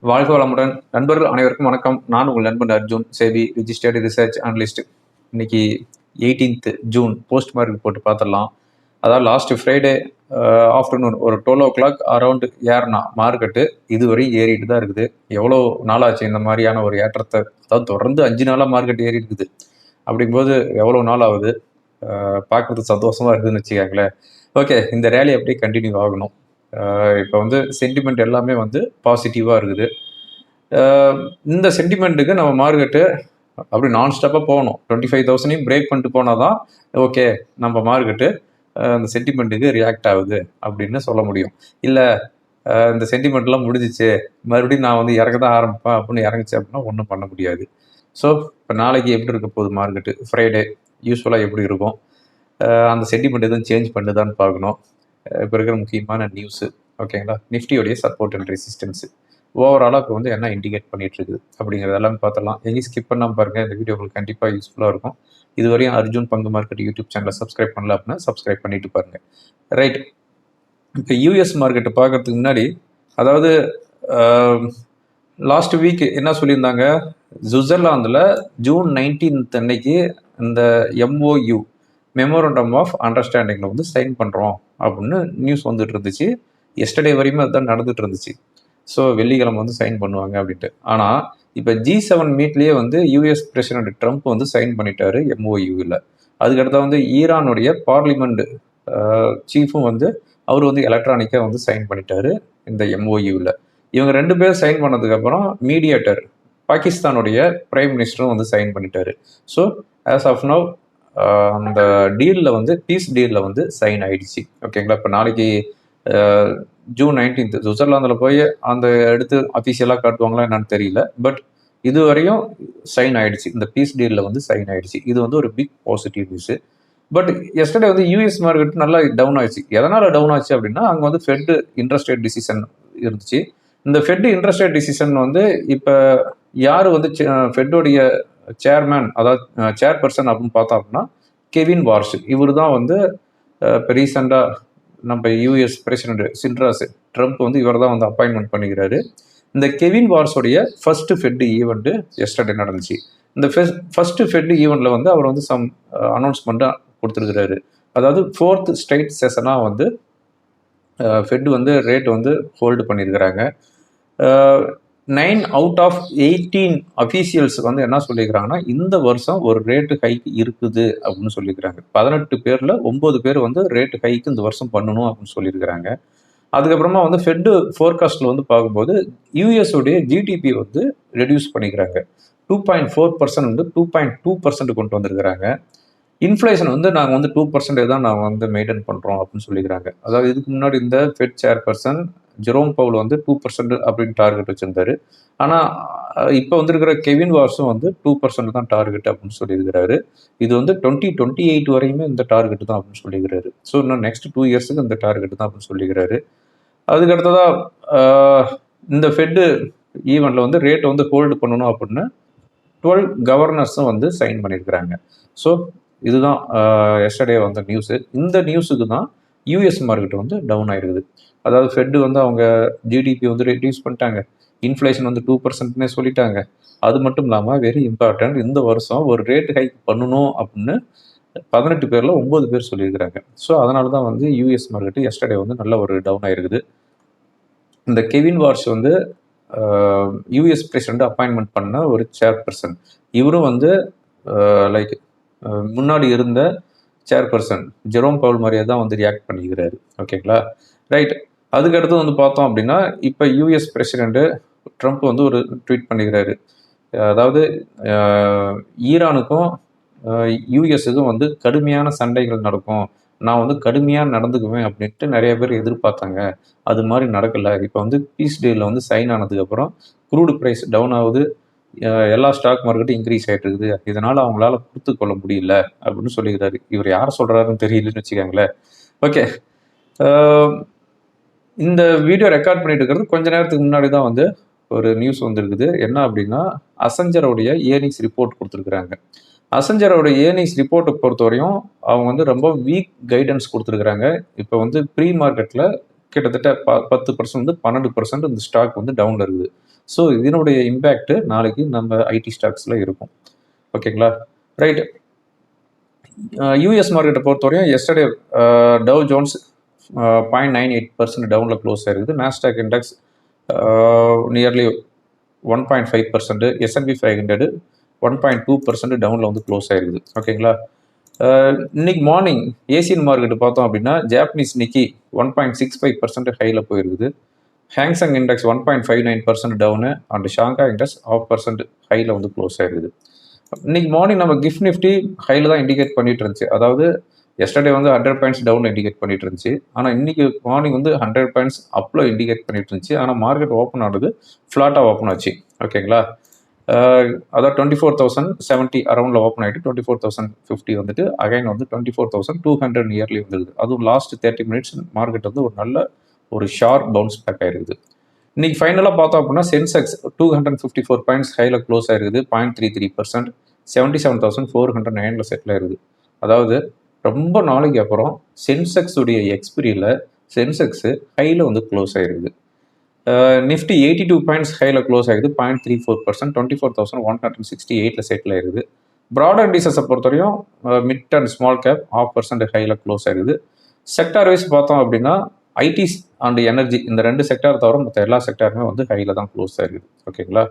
வாழ்க வளமுடன். நண்பர்கள் அனைவருக்கும் வணக்கம். நான் உங்கள் நண்பன் Arjun, SEBI registered research analyst. இன்னைக்கு 18th ஜூன் போஸ்ட் மார்க்கெட் போட்டு பார்த்துடலாம். அதாவது லாஸ்ட் ஃப்ரைடே ஆஃப்டர்நூன் ஒரு 12 o'clock அரௌண்ட் ஏறினா மார்க்கெட்டு இதுவரை ஏறிட்டு தான் இருக்குது. எவ்வளோ நாளாச்சு இந்த மாதிரியான ஒரு ஏற்றத்தை, அதாவது தொடர்ந்து 5 நாளாக மார்க்கெட் ஏறி இருக்குது. அப்படிங்கும்போது எவ்வளோ நாள் ஆகுது, பார்க்குறதுக்கு சந்தோஷமா இருக்குதுன்னு வச்சுக்காங்களேன். ஓகே, இந்த ரேலி அப்படியே கண்டினியூ ஆகணும். இப்போ வந்து சென்டிமெண்ட் எல்லாமே வந்து பாசிட்டிவாக இருக்குது. இந்த சென்டிமெண்ட்டுக்கு நம்ம மார்க்கெட்டு அப்படி நான் ஸ்டாப்பாக போகணும். 25,000 பிரேக் பண்ணிட்டு போனால் தான் ஓகே நம்ம மார்க்கெட்டு அந்த சென்டிமெண்ட்டுக்கு ரியாக்ட் ஆகுது அப்படின்னு சொல்ல முடியும். இல்லை இந்த சென்டிமெண்ட்லாம் முடிஞ்சிச்சு, மறுபடியும் நான் வந்து இறங்க தான் ஆரம்பிப்பேன் அப்படின்னு இறங்குச்சு அப்படின்னா ஒன்றும் பண்ண முடியாது. ஸோ இப்போ நாளைக்கு எப்படி இருக்க போகுது மார்க்கெட்டு, ஃப்ரைடே யூஸ்வலாக எப்படி இருக்கும், அந்த சென்டிமெண்ட் எதுவும் சேஞ்ச் பண்ணுதான்னு பார்க்கணும். இப்போ இருக்கிற முக்கியமான நியூஸு ஓகேங்களா, நிஃப்டியோடைய சப்போர்ட் அண்ட் ரெசிஸ்டன்ஸு ஓவராலாக இப்போ வந்து என்ன இண்டிகேட் பண்ணிட்டு இருக்குது அப்படிங்கிறது எல்லாமே பார்த்துடலாம். எங்கேயும் ஸ்கிப் பண்ணாமல் பாருங்கள், இந்த வீடியோ உங்களுக்கு கண்டிப்பாக யூஸ்ஃபுல்லாக இருக்கும். இதுவரையும் அர்ஜுன் பங்கு மார்க்கெட் யூடியூப் சேனலை சப்ஸ்கிரைப் பண்ணல அப்படின்னா சப்ஸ்கிரைப் பண்ணிட்டு பாருங்கள். ரைட், இப்போ யூஎஸ் மார்க்கெட்டை பார்க்கறதுக்கு முன்னாடி, அதாவது லாஸ்ட் வீக் என்ன சொல்லியிருந்தாங்க, சுவிட்சர்லாந்தில் ஜூன் 19th அன்னைக்கு இந்த MOU மெமோரண்டம் ஆஃப் அண்டர்ஸ்டாண்டிங்கில் வந்து சைன் பண்ணுறோம் அப்படின்னு நியூஸ் வந்துட்டு இருந்துச்சு. எஸ்டர்டே வரையுமே அதுதான் நடந்துட்டு இருந்துச்சு. ஸோ வெள்ளிக்கிழமை வந்து சைன் பண்ணுவாங்க அப்படின்ட்டு. ஆனால் இப்போ G7 மீட்லேயே வந்து யூஎஸ் பிரசிடென்ட் ட்ரம்ப் வந்து சைன் பண்ணிட்டாரு MOUவில். அதுக்கடுத்த வந்து ஈரானுடைய பார்லிமெண்ட் சீஃபும் வந்து அவர் வந்து எலக்ட்ரானிக்காக வந்து சைன் பண்ணிட்டாரு இந்த MOUவில். இவங்க 2 பேர் சைன் பண்ணதுக்கப்புறம் மீடியேட்டர் பாகிஸ்தானுடைய பிரைம் மினிஸ்டரும் வந்து சைன் பண்ணிட்டாரு. ஸோ ஆஸ் ஆஃப் நவ் அந்த டீலில் வந்து பீஸ் டீலில் வந்து சைன் ஆயிடுச்சு. ஓகேங்களா, இப்போ நாளைக்கு ஜூன் 19th சுவிட்சர்லாந்தில் போய் அந்த எடுத்து அஃபீஷியலாக காட்டுவாங்களா என்னன்னு தெரியல. பட் இதுவரையும் சைன் ஆயிடுச்சு, இந்த பீஸ் டீலில் வந்து சைன் ஆயிடுச்சு. இது வந்து ஒரு big positive news. But yesterday வந்து யூஎஸ் மார்க்கெட் நல்லா டவுன் ஆயிடுச்சு. எதனால் டவுன் ஆச்சு அப்படின்னா, அங்கே வந்து ஃபெட் இன்ட்ரெஸ்ட் ரேட் டிசிஷன் இருந்துச்சு. இந்த ஃபெட் இன்ட்ரெஸ்ட் ரேட் டிசிஷன் வந்து இப்போ யார் வந்து ஃபெட்டோடைய சேர்மேன், அதாவது சேர்பர்சன் அப்படின்னு பார்த்தோம் அப்படின்னா கெவின் வார்ஷ். இவர் தான் வந்து இப்போ ரீசெண்டாக நம்ம யூஎஸ் பிரசிடென்ட் சின்ராஸ் ட்ரம்ப் வந்து இவர் தான் வந்து அப்பாயின்மெண்ட் பண்ணிக்கிறாரு. இந்த கெவின் வார்ஸோடைய ஃபர்ஸ்ட் ஃபெட் ஈவெண்ட்டு எஸ்டர்டே நடந்துச்சு. இந்த ஃபர்ஸ்ட் ஃபெட் ஈவெண்ட்டில் வந்து அவர் வந்து சம் அனௌன்ஸ்மெண்ட்டாக கொடுத்துருக்கிறாரு. அதாவது 4th ஸ்ட்ரைட் செஷனாக வந்து ஃபெட் வந்து ரேட் வந்து ஹோல்டு பண்ணியிருக்கிறாங்க. 9 out of 18 அஃபீஷியல்ஸ் வந்து என்ன சொல்லியிருக்கிறாங்கன்னா, இந்த வருஷம் ஒரு ரேட்டு ஹைக் இருக்குது அப்படின்னு சொல்லியிருக்கிறாங்க. 18 பேரில் 9 பேர் வந்து ரேட்டு ஹைக்கு இந்த வருஷம் பண்ணணும் அப்படின்னு சொல்லியிருக்கிறாங்க. அதுக்கப்புறமா வந்து ஃபெட்டு ஃபோர்காஸ்ட்டில் வந்து பார்க்கும்போது யூஎஸோடைய ஜிடிபி வந்து ரெடியூஸ் பண்ணிக்கிறாங்க. 2.4% வந்து 2.2% கொண்டு வந்திருக்கிறாங்க. இன்ஃப்ளேஷன் வந்து நாங்கள் வந்து 2% தான் நாங்கள் வந்து மெயின்டைன் பண்ணுறோம் அப்படின்னு சொல்லிக்கிறாங்க. அதாவது இதுக்கு முன்னாடி இந்த ஃபெட் சேர்பர்சன் ஜெரோம் பவுல் வந்து 2% அப்படின்னு டார்கெட் வச்சிருந்தாரு. ஆனால் இப்போ வந்திருக்கிற கெவின் வார்ஸும் வந்து 2% தான் டார்கெட் அப்படின்னு சொல்லியிருக்கிறாரு. இது வந்து 2028 வரையுமே இந்த டார்கெட் தான் அப்படின்னு சொல்லியிருக்கிறாரு. ஸோ இன்னும் நெக்ஸ்ட் 2 இயர்ஸுக்கு இந்த டார்கெட் தான் அப்படின்னு சொல்லியிருக்கிறாரு. அதுக்கு அடுத்ததாக இந்த ஃபெட்டு ஈவெண்ட்டில் வந்து ரேட்டை வந்து ஹோல்டு பண்ணணும் அப்படின்னு 12 கவர்னர்ஸும் வந்து சைன் பண்ணியிருக்கிறாங்க. ஸோ இதுதான் எஸ்டர்டே வந்த நியூஸு. இந்த நியூஸுக்கு தான் யூஎஸ் மார்க்கெட் வந்து டவுன் ஆகிருக்குது. அதாவது ஃபெட்டு வந்து அவங்க ஜிடிபி வந்து ரெடியூஸ் பண்ணிட்டாங்க, இன்ஃப்ளேஷன் வந்து 2%னே சொல்லிட்டாங்க. அது மட்டும் இல்லாமல் வெரி இம்பார்ட்டன்ட், இந்த வருஷம் ஒரு ரேட் ஹைக் பண்ணணும் அப்படின்னு 18 பேரில் 9 பேர் சொல்லியிருக்கிறாங்க. ஸோ அதனால தான் வந்து யூஎஸ் மார்க்கெட்டு எஸ்டர்டே வந்து நல்ல ஒரு டவுன் ஆகிருக்குது. இந்த கெவின் வார்ஷ் வந்து யூஎஸ் பிரசிடென்ட் அப்பாயின்மெண்ட் பண்ண ஒரு சேர்பர்சன். இவரும் வந்து லைக் முன்னாடி இருந்த சேர்பர்சன் ஜெரோம் பவுல் மாதிரியே தான் வந்து ரியாக்ட் பண்ணிக்கிறாரு. ஓகேங்களா, ரைட். அதுக்கடுத்து வந்து பார்த்தோம் அப்படின்னா, இப்போ யூஎஸ் பிரசிடென்ட்டு ட்ரம்ப் வந்து ஒரு ட்வீட் பண்ணிக்கிறாரு. அதாவது ஈரானுக்கும் யூஎஸுக்கும் வந்து கடுமையான சண்டைகள் நடக்கும், நான் வந்து கடுமையாக நடந்துக்குவேன் அப்படின்ட்டு நிறைய பேர் எதிர்பார்த்தாங்க. அது மாதிரி நடக்கலை. இப்போ வந்து பீஸ் டீலில் வந்து சைன் ஆனதுக்கப்புறம் க்ரூடு ப்ரைஸ் டவுன் ஆகுது, எல்லா ஸ்டாக் மார்க்கெட்டும் இன்க்ரீஸ் ஆகிட்டு இருக்குது. இதனால் அவங்களால கொடுத்து கொள்ள முடியல அப்படின்னு சொல்லிக்கிறாரு. இவர் யார் சொல்கிறாருன்னு தெரியலன்னு வச்சுக்காங்களேன். ஓகே, இந்த வீடியோ ரெக்கார்ட் பண்ணிட்டு இருக்கிறது கொஞ்ச நேரத்துக்கு முன்னாடி தான் வந்து ஒரு நியூஸ் வந்துருக்குது. என்ன அப்படின்னா, அசஞ்சரோடைய ஏர்னிங்ஸ் ரிப்போர்ட் கொடுத்துருக்குறாங்க. அசஞ்சரோட ஏர்னிங்ஸ் ரிப்போர்ட்டை பொறுத்தவரையும் அவங்க வந்து ரொம்ப வீக் கைடன்ஸ் கொடுத்துருக்குறாங்க. இப்போ வந்து ப்ரீ மார்க்கெட்டில் கிட்டத்தட்ட 10% வந்து 12% இந்த ஸ்டாக் வந்து டவுனில் இருக்குது. ஸோ இதனுடைய இம்பேக்ட் நாளைக்கு நம்ம ஐடி ஸ்டாக்ஸில் இருக்கும். ஓகேங்களா, ரைட். யூஎஸ் மார்க்கெட்டை பொறுத்தவரையும் எஸ்டர்டே டவ் ஜோன்ஸ் 0.98% டவுனில் க்ளோஸ் ஆயிருக்குது. நாஸ்டாக் இண்டெக்ஸ் நியர்லி 1.5%, S&P 500 1.2% டவுனில் வந்து க்ளோஸ் ஆயிருக்குது. ஓகேங்களா, இன்னைக்கு மார்னிங் ஏசியன் மார்க்கெட்டு பார்த்தோம் அப்படின்னா ஜாப்பனீஸ் நிக்கி 1.65% ஹையில் போயிருக்குது. Hang Seng index 1.59% down and Shanghai index 0.5% ஹையில் வந்து க்ளோஸ் ஆயிருக்குது. இன்னைக்கு மார்னிங் நம்ம கிஃப்ட் நிஃப்டி ஹையில் தான் இண்டிகேட் பண்ணிட்டு இருந்துச்சு. அதாவது எஸ்டர்டே வந்து 100 பாயிண்ட்ஸ் டவுனில் இண்டிகேட் பண்ணிட்டு இருந்துச்சு. ஆனால் இன்னைக்கு மார்னிங் வந்து 100 பாயிண்ட்ஸ் அப்பில் இண்டிகேட் பண்ணிட்டு இருந்துச்சு. ஆனால் மார்க்கெட் ஓப்பன் ஆனது ஃப்ளாட்டாக ஓப்பன் ஆச்சு. ஓகேங்களா, அதாவது 24,070 அரௌண்டில் ஓப்பன் ஆகிட்டு 24,050 வந்துட்டு அகைன் வந்து 24,200 நியர்லி வந்துருது. அதுவும் லாஸ்ட் 30 மினிட்ஸ் மார்க்கெட் வந்து ஒரு நல்ல ஒரு ஷார்ப் பவுன்ஸ் பேக் ஆயிருக்குது. இன்னைக்கு ஃபைனலாக பார்த்தோம் அப்படின்னா சென்செக்ஸ் 254 பாயிண்ட்ஸ் ஹையில் க்ளோஸ் ஆயிருக்குது. 0.33%, 77,409 செட்டில் ஆயிருக்குது. அதாவது ரொம்ப நாளைக்கு அப்புறம் சென்செக்ஸ் உடைய எக்ஸ்பிரியில் சென்செக்ஸ் ஹையில் வந்து க்ளோஸ் ஆயிருக்குது. நிஃப்டி 82 பாயிண்ட்ஸ் ஹையில் க்ளோஸ் ஆகுது. 0.34%, 24,168 செட்டில் ஆயிருக்குது. ப்ராடர் இண்டீசஸை பொறுத்தவரையும் மிட் அண்ட் ஸ்மால் கேப் 0.5% ஹையில் க்ளோஸ் ஆயிருக்குது. செக்டார் வைஸ் பார்த்தோம் அப்படின்னா ஐடிஸ் அண்ட் எனர்ஜி இந்த 2 செக்டார் தவிர மற்ற எல்லா செக்டாருமே வந்து ஹையில் தான் க்ளோஸ் ஆயிருக்குது. ஓகேங்களா,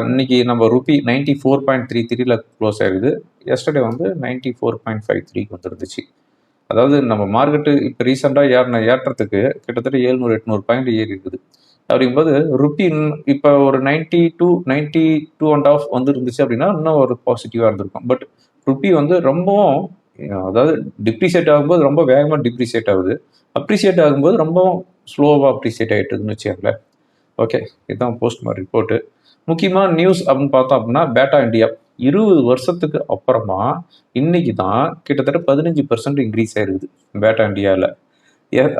இன்னைக்கு நம்ம ரூபி 94.33 க்ளோஸ் ஆயிருக்குது. எஸ்டர்டே வந்து 94.53 வந்துருந்துச்சு. அதாவது நம்ம மார்க்கெட்டு இப்போ ரீசெண்டாக ஏற்றத்துக்கு கிட்டத்தட்ட 700-800 பாயிண்ட் ஏறி இருக்குது. அப்படிங்கும்போது ருப்பி இப்போ ஒரு 92.5 வந்து இருந்துச்சு அப்படின்னா இன்னும் ஒரு பாசிட்டிவாக இருந்திருக்கும். பட் ருப்பி வந்து ரொம்பவும் அதாவது டிப்ரிசியேட் ஆகும்போது ரொம்ப வேகமாக டிப்ரிசியேட் ஆகுது, அப்ரிசியேட் ஆகும்போது ரொம்பவும் ஸ்லோவாக அப்ரிசியேட் ஆகிட்டுதுன்னு வச்சுக்கோங்களேன். ஓகே, இதுதான் போஸ்ட் மார்க் ரிப்போர்ட்டு. முக்கியமான நியூஸ் அப்படின்னு பார்த்தோம் அப்படின்னா பேட்டா இண்டியா 20 வருஷத்துக்கு அப்புறமா இன்னைக்கு தான் கிட்டத்தட்ட 15% இன்க்ரீஸ் ஆயிருக்குது பேட்டா இண்டியாவில்.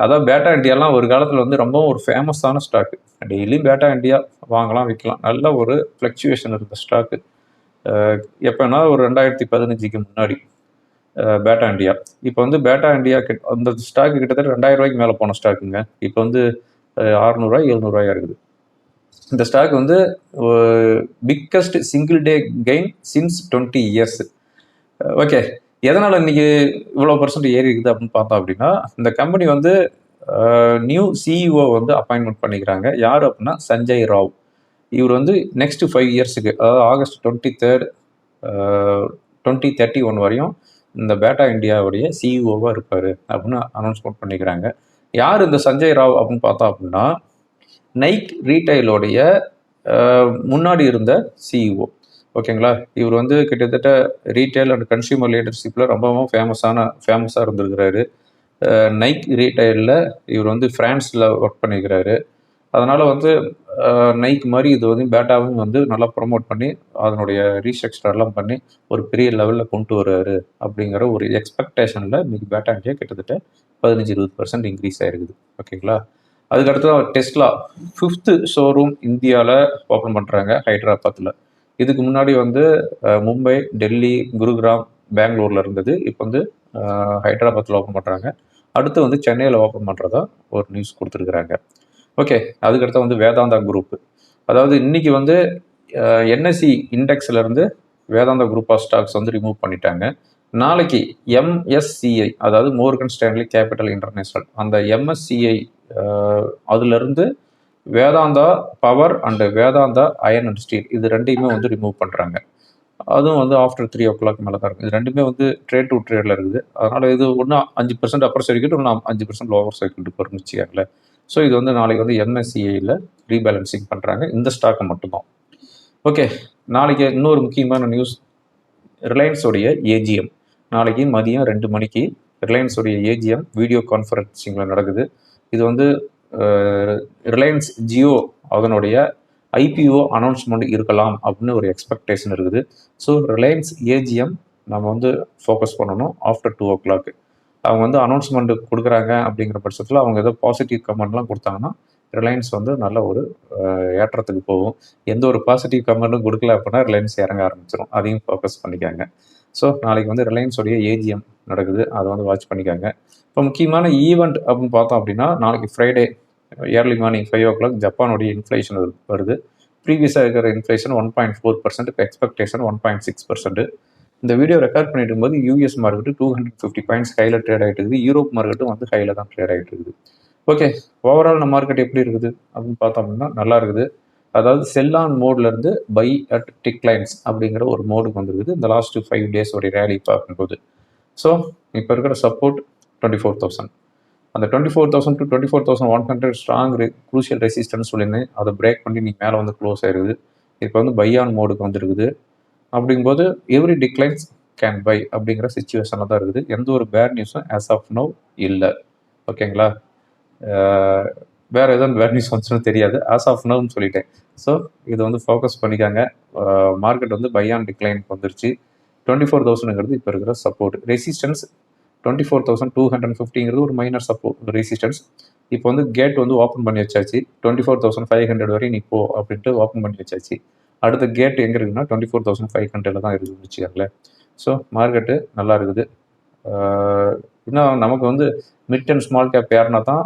அதாவது பேட்டா இண்டியாலாம் ஒரு காலத்தில் வந்து ரொம்ப ஒரு ஃபேமஸான ஸ்டாக்கு. டெய்லியும் பேட்டா இண்டியா வாங்கலாம் விற்கலாம், நல்ல ஒரு ஃப்ளக்சுவேஷன் இருந்த ஸ்டாக்கு. எப்போனா ஒரு 2015 முன்னாடி பேட்டா இண்டியா. இப்போ வந்து பேட்டா இண்டியா அந்த ஸ்டாக்கு கிட்டத்தட்ட 2000 ரூபாய்க்கு மேலே போன ஸ்டாக்குங்க. இப்போ வந்து 600 700 இருக்குது. இந்த ஸ்டாக் வந்து biggest single day gain since 20 years. Okay, எதனால் இன்னைக்கு இவ்வளோ % ஏறி இருக்குது அப்படின்னு பார்த்தோம் அப்படின்னா இந்த கம்பெனி வந்து நியூ சிஇஓ வந்து அப்பாயின்மெண்ட் பண்ணிக்கிறாங்க. யார் அப்படின்னா சஞ்சய் ராவ். இவர் வந்து நெக்ஸ்ட் 5 இயர்ஸுக்கு அதாவது ஆகஸ்ட் 23, 2031 வரையும் இந்த பேட்டா இண்டியாவுடைய சிஇஓவாக இருப்பார் அப்படின்னு அனௌன்ஸ்மெண்ட் பண்ணிக்கிறாங்க. யார் இந்த சஞ்சய் ராவ் அப்படின்னு பார்த்தோம் அப்படின்னா நைக் ரீட்டைலோடைய முன்னாடி இருந்த சிஇஓ. ஓகேங்களா, இவர் வந்து கிட்டத்தட்ட ரீட்டைல் அண்ட் கன்சியூமர் லீடர்ஷிப்பில் ரொம்பவும் ஃபேமஸாக இருந்திருக்கிறாரு. நைக் ரீட்டைலில் இவர் வந்து ஃப்ரான்ஸில் ஒர்க் பண்ணிக்கிறாரு. அதனால் வந்து நைக் மாதிரி இது வந்து பேட்டாவும் வந்து நல்லா ப்ரொமோட் பண்ணி அதனுடைய ரீஸ்ட்ரக்சர்லாம் பண்ணி ஒரு பெரிய லெவலில் கொண்டு வர்றாரு அப்படிங்கிற ஒரு எக்ஸ்பெக்டேஷனில் இன்றைக்கி பேட்டா இண்டியா கிட்டத்தட்ட 15-20% இன்க்ரீஸ் ஆகிருக்குது. ஓகேங்களா, அதுக்கடுத்து டெஸ்லா 5th ஷோரூம் இந்தியாவில் ஓப்பன் பண்ணுறாங்க ஹைதராபாத்தில். இதுக்கு முன்னாடி வந்து மும்பை, டெல்லி, குருகிராம், பெங்களூரில் இருந்தது. இப்போ வந்து ஹைதராபாத்தில் ஓப்பன் பண்ணுறாங்க. அடுத்து வந்து சென்னையில் ஓப்பன் பண்ணுறதா ஒரு நியூஸ் கொடுத்துருக்குறாங்க. ஓகே, அதுக்கடுத்து வந்து வேதாந்தா குரூப். அதாவது இன்னைக்கு வந்து என்எஸ்சி இண்டெக்ஸ்லேருந்து வேதாந்தா குரூப் ஆஃப் ஸ்டாக்ஸ் வந்து ரிமூவ் பண்ணிட்டாங்க. நாளைக்கு எம்எஸ்சிஐ அதாவது மோர்கன் ஸ்டான்லி கேபிட்டல் இன்டர்நேஷனல் அந்த எம்எஸ்சிஐ அதுலேருந்து Vedanta power and Vedanta iron and steel இது ரெண்டையுமே வந்து ரிமூவ் பண்ணுறாங்க. அதுவும் வந்து ஆஃப்டர் 3 o'clock மேலே தான் இருக்கும். இது ரெண்டுமே வந்து ட்ரேட் டு ட்ரேடில் இருக்குது. அதனால் இது ஒன்றும் 5% அப்பர் சர்க்கியூட், இன்னும் 5% லோவர் சர்க்கியூட் போகிறோம்னு வச்சுக்காங்களே. ஸோ இது வந்து நாளைக்கு வந்து எம்எஸ்சிஐயில் ரீபேலன்சிங் பண்ணுறாங்க இந்த ஸ்டாக்கை மட்டும்தான். ஓகே, நாளைக்கு இன்னொரு முக்கியமான நியூஸ் ரிலையன்ஸோடைய ஏஜிஎம். நாளைக்கு மதியம் 2 மணிக்கு ரிலையன்ஸோடைய ஏஜிஎம் வீடியோ கான்ஃபரன்சிங்கில் நடக்குது. இது வந்து ரிலையன்ஸ் ஜியோ அதனுடைய ஐபிஓ அனௌன்ஸ்மெண்ட் இருக்கலாம் அப்படின்னு ஒரு எக்ஸ்பெக்டேஷன் இருக்குது. ஸோ ரிலையன்ஸ் ஏஜிஎம் நம்ம வந்து ஃபோக்கஸ் பண்ணணும் ஆஃப்டர் 2 o'clock. அவங்க வந்து அனௌன்ஸ்மெண்ட் கொடுக்குறாங்க அப்படிங்கிற பட்சத்தில் அவங்க ஏதோ பாசிட்டிவ் கமெண்ட்லாம் கொடுத்தாங்கன்னா ரிலையன்ஸ் வந்து நல்ல ஒரு ஏற்றத்துக்கு போகும். எந்த ஒரு பாசிட்டிவ் கமெண்ட்டும் கொடுக்கல அப்படின்னா ரிலையன்ஸ் இறங்க ஆரம்பிச்சிடும். அதையும் ஃபோக்கஸ் பண்ணிக்காங்க. ஸோ நாளைக்கு வந்து ரிலையன்ஸோடைய ஏஜிஎம் நடக்குது, அதை வந்து வாட்ச் பண்ணிக்காங்க. இப்போ முக்கியமான ஈவெண்ட் அப்படின்னு பார்த்தோம் அப்படின்னா நாளைக்கு ஃப்ரைடே ஏர்லி மார்னிங் 5 o'clock ஜப்பானுடைய இன்ஃப்ளேஷன் வருது. ப்ரீவியஸாக இருக்கிற இன்ஃப்ளேஷன் 1.4%, இப்போ எக்ஸ்பெக்டேஷன் 1.6%. இந்த வீடியோ ரெக்கார்ட் பண்ணிட்டு இருக்கும்போது யூஎஸ் மார்க்கெட்டு 250 பாயிண்ட்ஸ் ஹையில் ட்ரேட் ஆகிட்டு இருக்குது. யூரோப் மார்க்கெட்டும் வந்து ஹையில் தான் ட்ரேட் ஆகிட்டு இருக்குது. ஓகே, ஓவரால் நம்ம மார்க்கெட் எப்படி இருக்குது அப்படின்னு பார்த்தோம் அப்படின்னா நல்லா இருக்குது. அதாவது செல் ஆன் மோட்லேருந்து பை அட் டிக்ளைன்ஸ் அப்படிங்கிற ஒரு மோடுக்கு வந்துருக்குது இந்த லாஸ்ட் 5 days ஒரு ரேலி பார்க்கும்போது. ஸோ இப்போ இருக்கிற சப்போர்ட் 24,000. அந்த 24,000 to 24,100 ஸ்ட்ராங் குரூஷியல் ரெசிஸ்டன்ஸ் சொல்லியிருந்தேன். அதை பிரேக் பண்ணி நீங்கள் மேலே வந்து க்ளோஸ் ஆயிருக்குது. இப்போ வந்து பை ஆன் மோடுக்கு வந்துருக்குது. அப்படிங்கும்போது எவ்ரி டிக்ளைன்ஸ் கேன் பை அப்படிங்கிற சுச்சுவேஷனில் தான் இருக்குது. எந்த ஒரு பேட் நியூஸும் ஆஸ் ஆஃப் நோ இல்லை. ஓகேங்களா? வேறு எதுவும் பேட் நியூஸ் வந்துச்சுன்னு தெரியாது. ஆஸ் ஆஃப் நோன்னு சொல்லிட்டேன். ஸோ இதை வந்து ஃபோக்கஸ் பண்ணிக்காங்க. மார்க்கெட் வந்து பை ஆன் டிக்ளைனுக்கு வந்துருச்சு. 24,000ங்கிறது இப்போ இருக்கிற சப்போர்ட். ரெசிஸ்டன்ஸ் 24,250ங்கிறது ஒரு மைனர் சப்போர்ட் ரெசிஸ்டன்ஸ். இப்போ வந்து கேட் வந்து ஓப்பன் பண்ணி வச்சாச்சு. 24,500 வரையும் நீ போ அப்படின்ட்டு ஓப்பன் பண்ணி வச்சாச்சு. அடுத்த கேட் எங்கே இருக்குன்னா 24,500 தான் இருக்குதுன்னு வச்சுக்கோங்களேன். ஸோ மார்க்கெட்டு நல்லா இருக்குது. இன்னும் நமக்கு வந்து மிட் அண்ட் ஸ்மால் கேப் ஏறினா தான்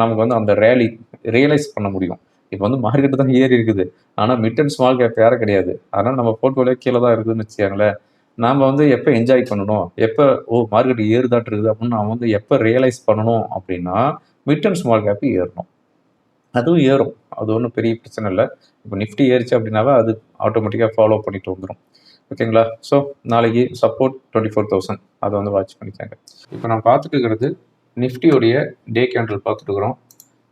நமக்கு வந்து அந்த ரேலி ரியலைஸ் பண்ண முடியும். இப்போ வந்து மார்க்கெட்டு தான் ஏறி இருக்குது, ஆனால் மிட் அண்ட் ஸ்மால் கேப் ஏற கிடையாது. அதனால் நம்ம போர்ட்ஃபோலியோ கீழே தான் இருக்குதுன்னு வச்சுக்கோங்களேன். நாம் வந்து எப்போ என்ஜாய் பண்ணணும், எப்போ மார்க்கெட் ஏறுதாட்டு இருக்குது அப்படின்னு நாம் வந்து எப்போ ரியலைஸ் பண்ணணும் அப்படின்னா மிட் அண்ட் ஸ்மால் கேப்பு ஏறணும். அதுவும் ஏறும், அது ஒன்றும் பெரிய பிரச்சனை இல்லை. இப்போ நிஃப்டி ஏறிச்சு அப்படின்னாவே அது ஆட்டோமேட்டிக்காக ஃபாலோ பண்ணிட்டு வந்துடும். ஓகேங்களா? ஸோ நாளைக்கு சப்போர்ட் 24,000 அதை வந்து வாட்ச் பண்ணிக்காங்க. இப்போ நான் பார்த்துட்டு இருக்கிறது நிஃப்டியோடைய டே கேண்டில் பார்த்துட்டு இருக்கிறோம்.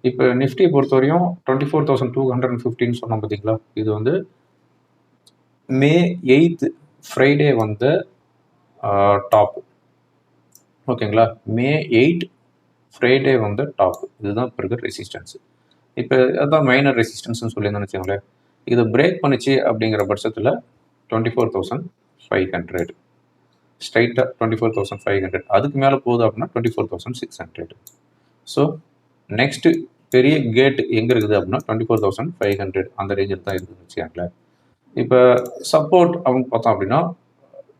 இப்போ நிஃப்டியை பொறுத்தவரையும் 24,215 சொன்னோம் பார்த்தீங்களா? இது வந்து May 8th ஃப்ரைடே வந்த டாப். ஓகேங்களா? May 8 ஃப்ரைடே வந்த டாப். இதுதான் இப்போ இருக்கிற ரெசிஸ்டன்ஸு. இப்போ அதுதான் மைனர் ரெசிஸ்டன்ஸ்னு சொல்லியிருந்தோன்னு வச்சுக்கோங்களேன். இதை பிரேக் பண்ணிச்சு அப்படிங்கிற பட்சத்தில் 24,500 ஸ்ட்ரைட்டாக 24,500. அதுக்கு மேலே போகுது அப்படின்னா 24,600. ஸோ நெக்ஸ்ட்டு பெரிய கேட் எங்கே இருக்குது அப்படின்னா 24,500 அந்த ரேஞ்சில் தான் இருக்குதுன்னு வச்சுக்கோங்களேன். இப்போ சப்போர்ட் அவங்க பார்த்தோம் அப்படின்னா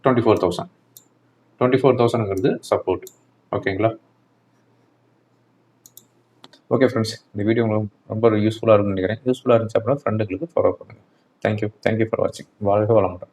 24,000. 24,000ங்கிறது சப்போர்ட். ஓகேங்களா? ஓகே ஃப்ரெண்ட்ஸ், இந்த வீடியோ உங்களுக்கு ரொம்ப யூஸ்ஃபுல்லாக இருக்குன்னு நினைக்கிறேன். யூஸ்ஃபுல்லாக இருந்துச்சு அப்படின்னா ஃப்ரெண்டுகளுக்கு ஃபாலோ பண்ணுங்கள். தேங்க்யூ ஃபார் வாட்சிங். வாழ்க வளமுடன்.